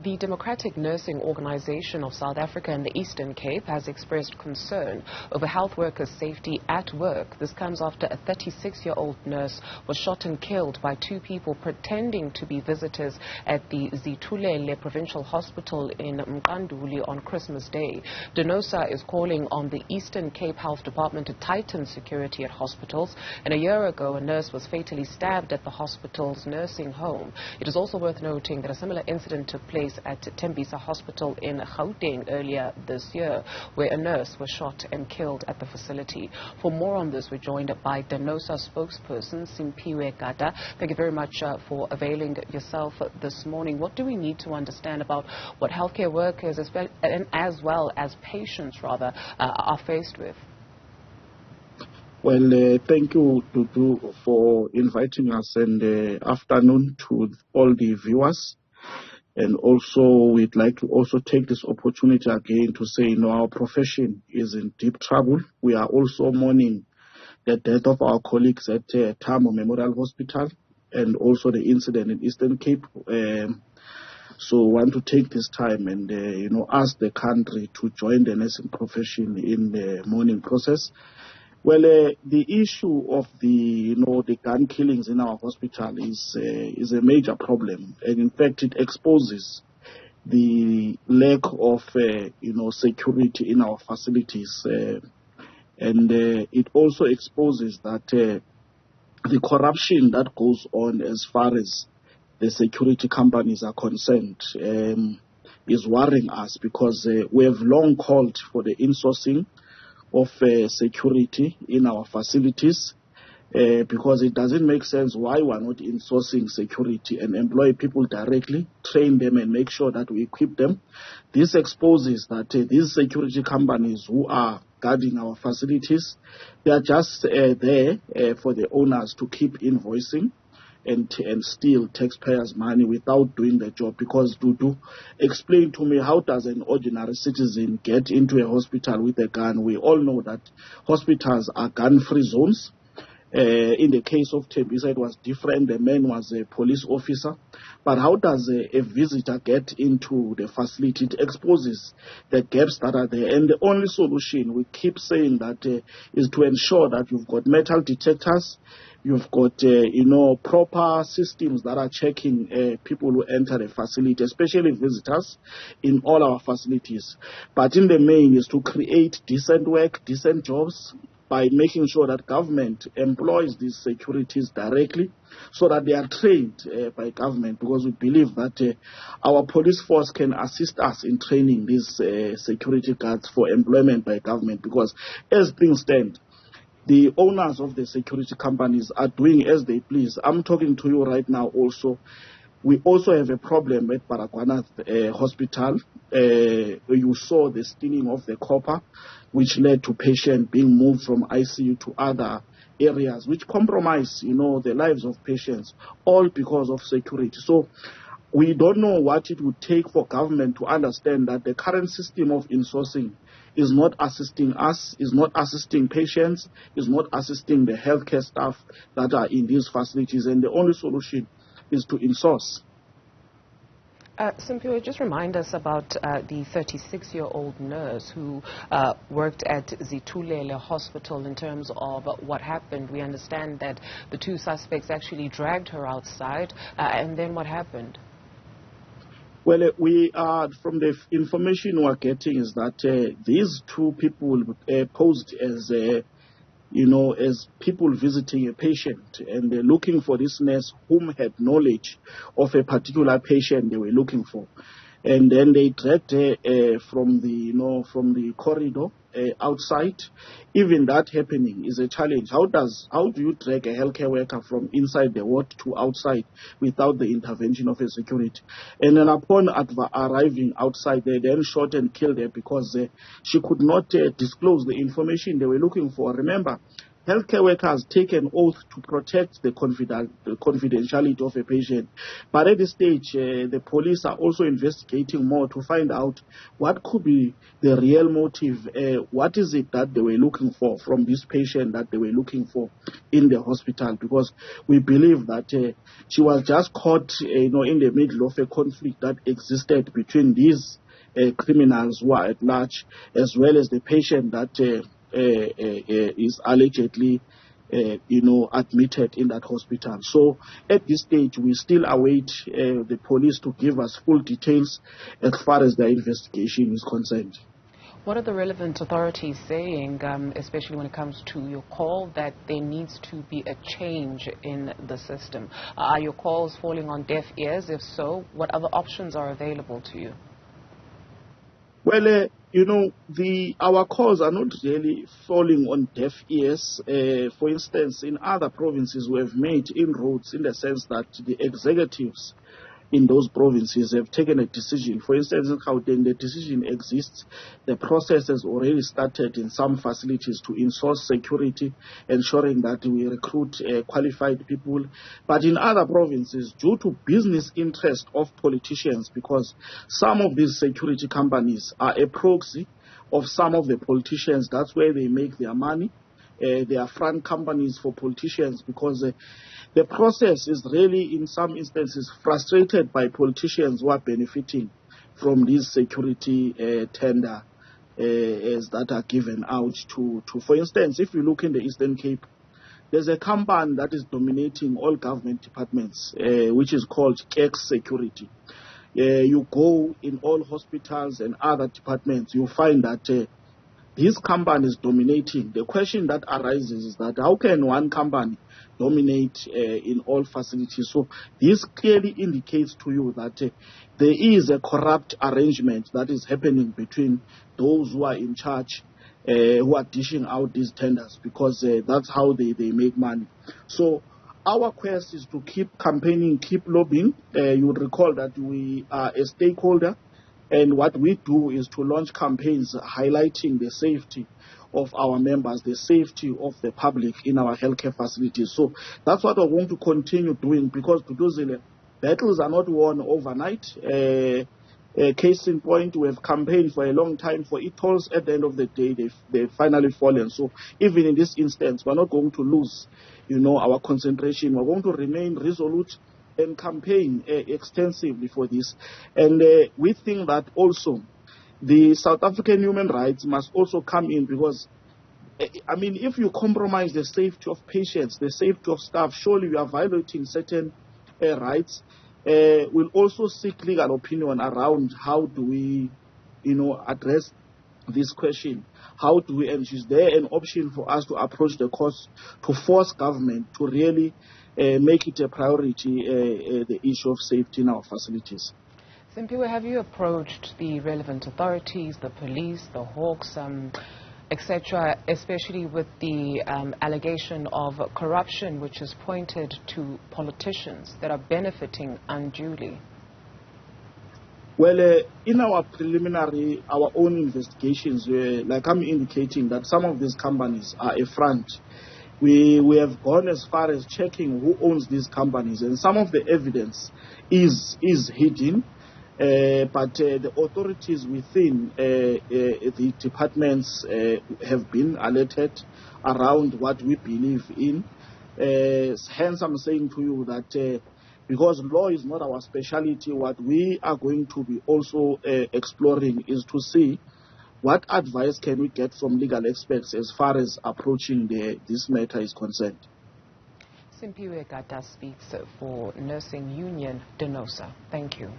The Democratic Nursing Organization of South Africa in the Eastern Cape has expressed concern over health workers' safety at work. This comes after a 36-year-old nurse was shot and killed by two people pretending to be visitors at the Zithulele Provincial Hospital in Mqanduli on Christmas Day. Denosa is calling on the Eastern Cape Health Department to tighten security at hospitals. And a year ago, a nurse was fatally stabbed at the hospital's nursing home. It is also worth noting that a similar incident took place at Tembisa Hospital in Gauteng earlier this year, where a nurse was shot and killed at the facility. For more on this, we're joined by Denosa Spokesperson Simphiwe Gada. Thank you very much for availing yourself this morning. What do we need to understand about what healthcare workers as well as patients are faced with? Well, thank you, Dudu, for inviting us, and afternoon to all the viewers. And also, we'd like to also take this opportunity again to say, our profession is in deep trouble. We are also mourning the death of our colleagues at Tambo Memorial Hospital and also the incident in Eastern Cape. So we want to take this time and, ask the country to join the nursing profession in the mourning process. Well, the issue of the gun killings in our hospital is a major problem, and in fact, it exposes the lack of security in our facilities, and it also exposes that the corruption that goes on as far as the security companies are concerned is worrying us, because we have long called for the insourcing of security in our facilities, because it doesn't make sense why we're not insourcing security and employ people directly, train them and make sure that we equip them. This exposes that these security companies who are guarding our facilities, they are just there for the owners to keep invoicing and steal taxpayers' money without doing the job. Because to explain to me, how does an ordinary citizen get into a hospital with a gun? We all know that hospitals are gun-free zones. In the case of Tembisa, it was different. The man was a police officer. But how does a visitor get into the facility? It exposes the gaps that are there. And the only solution, we keep saying that, is to ensure that you've got metal detectors, you've got, proper systems that are checking people who enter the facility, especially visitors, in all our facilities. But in the main is to create decent work, decent jobs, by making sure that government employs these securities directly, so that they are trained by government, because we believe that our police force can assist us in training these security guards for employment by government, because as things stand, the owners of the security companies are doing as they please. I'm talking to you right now also. We also have a problem at Baragwana Hospital. You saw the stealing of the copper, which led to patients being moved from ICU to other areas, which compromise, the lives of patients, all because of security. So we don't know what it would take for government to understand that the current system of insourcing is not assisting us, is not assisting patients, is not assisting the healthcare staff that are in these facilities, and the only solution is to insource. Simphiwe, just remind us about the 36-year-old nurse who worked at Zithulele Hospital in terms of what happened. We understand that the two suspects actually dragged her outside, and then what happened? Well, we are, from the information we're getting, is that these two people posed as as people visiting a patient, and they're looking for this nurse whom had knowledge of a particular patient they were looking for. And then they dragged her from the corridor outside. Even that happening is a challenge. How do you drag a healthcare worker from inside the ward to outside without the intervention of a security? And then upon arriving outside, they then shot and killed her because she could not disclose the information they were looking for. Remember, healthcare workers take an oath to protect the confidentiality of a patient. But at this stage, the police are also investigating more to find out what could be the real motive. What is it that they were looking for from this patient that they were looking for in the hospital? Because we believe that she was just caught, in the middle of a conflict that existed between these criminals who are at large, as well as the patient that is allegedly, admitted in that hospital. So at this stage, we still await the police to give us full details as far as the investigation is concerned. What are the relevant authorities saying, especially when it comes to your call that there needs to be a change in the system? Are your calls falling on deaf ears? If so, what other options are available to you? Well, our calls are not really falling on deaf ears. For instance, in other provinces, we have made inroads in the sense that the executives in those provinces have taken a decision. For instance, in Gauteng, the decision exists. The process has already started in some facilities to enforce security, ensuring that we recruit qualified people. But in other provinces, due to business interest of politicians, because some of these security companies are a proxy of some of the politicians, that's where they make their money. They are front companies for politicians, because the process is really, in some instances, frustrated by politicians who are benefiting from these security tender that are given out to. For instance, if you look in the Eastern Cape, there's a company that is dominating all government departments, which is called KEX Security. You go in all hospitals and other departments, you find that this company is dominating. The question that arises is that how can one company dominate in all facilities? So this clearly indicates to you that there is a corrupt arrangement that is happening between those who are in charge, who are dishing out these tenders, because that's how they make money. So our quest is to keep campaigning, keep lobbying. You would recall that we are a stakeholder. And what we do is to launch campaigns highlighting the safety of our members, the safety of the public in our healthcare facilities. So that's what we're going to continue doing, because battles are not won overnight. Case in point, we have campaigned for a long time for e-tolls. At the end of the day, they've finally fallen. So even in this instance, we're not going to lose, our concentration. We're going to remain resolute and campaign extensively for this. And we think that also the South African human rights must also come in, because, if you compromise the safety of patients, the safety of staff, surely you are violating certain rights. We'll also seek legal opinion around how do we, address this question. How do we, and is there an option for us to approach the courts to force government to really make it a priority, the issue of safety in our facilities? Simphiwe, have you approached the relevant authorities, the police, the Hawks, etc., especially with the allegation of corruption which is pointed to politicians that are benefiting unduly? Well, in our preliminary, our own investigations, like I'm indicating that some of these companies are a front. We have gone as far as checking who owns these companies, and some of the evidence is hidden, but the authorities within the departments have been alerted around what we believe in. Hence, I'm saying to you that because law is not our specialty, what we are going to be also exploring is to see what advice can we get from legal experts as far as approaching this matter is concerned. Simphiwe Gada speaks for Nursing Union Denosa. Thank you.